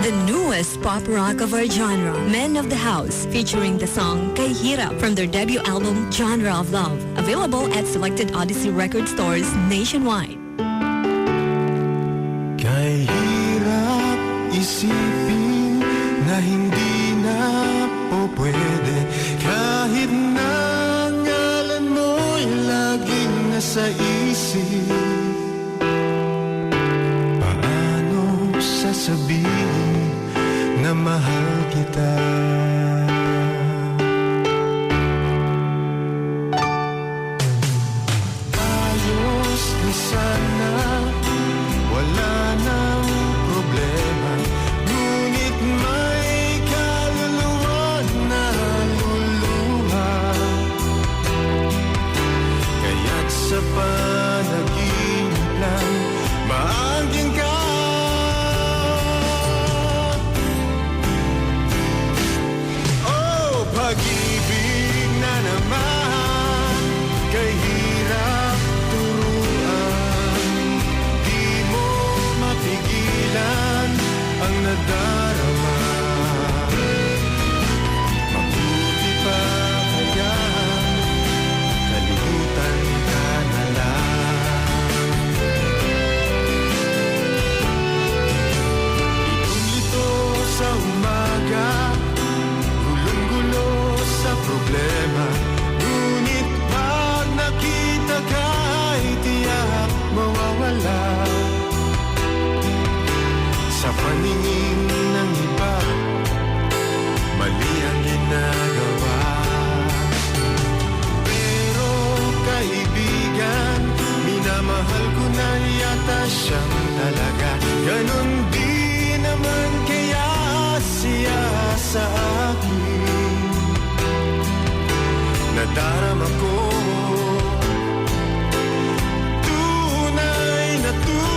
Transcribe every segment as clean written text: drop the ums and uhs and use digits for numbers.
The newest pop rock of our genre, Men of the House, featuring the song Kay Hirap from their debut album Genre of Love, available at selected Odyssey record stores nationwide. Kay hirap isipin na hindi na po pwede, kahit na ngalan mo'y laging nasa isip. Paano sasabihin na mahal kita? Ayos na sana, wala nang problema, ngunit may kaluluwa na luluha. Kaya't sa panaginip lang maangking ka. Pag-ibig na naman, kay hirap turuan, di mo mapigilan ang nadarama. Mabuti pa kaya kalimutan ka na lang. Litong-lito sa umaga, problema, ngunit pag nakita ka ay tiyak mawawala. Sa paningin ng iba, mali ang ginagawa. Pero kaibigan, minamahal ko na yata siyang talaga. Ganon din naman kaya siya sa akin. Nadarama ko tunay na tunay.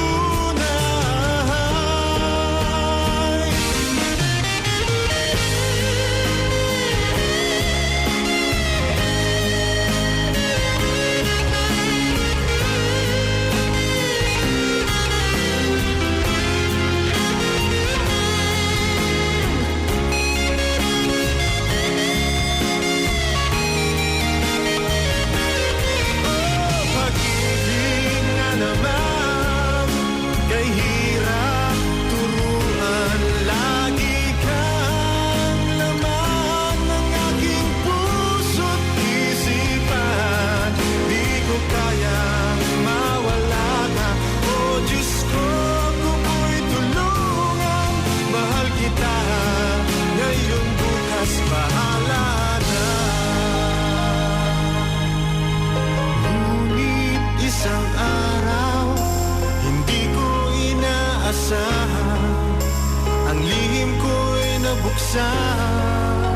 Ang lihim ko'y nabuksan.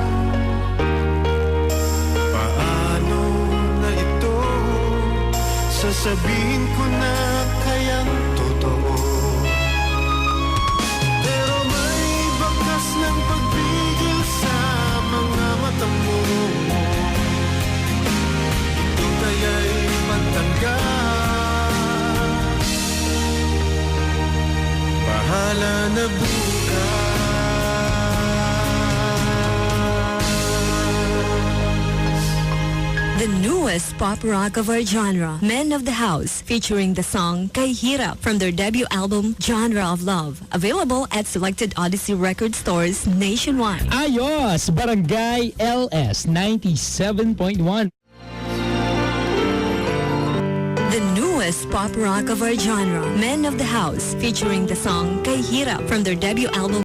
Paano na ito? Sasabihin ko na kayang totoo. Pero may bakas ng pagpigil sa mga mata mo. Ito kaya'y pagtanggal. Bahala na bukas. The newest pop rock of our genre, Men of the House, featuring the song Kay Hirap from their debut album Genre of Love, available at selected Odyssey record stores nationwide. Ayos! Barangay LS 97.1. The newest pop rock of our genre, Men of the House, featuring the song Kay Hirap from their debut album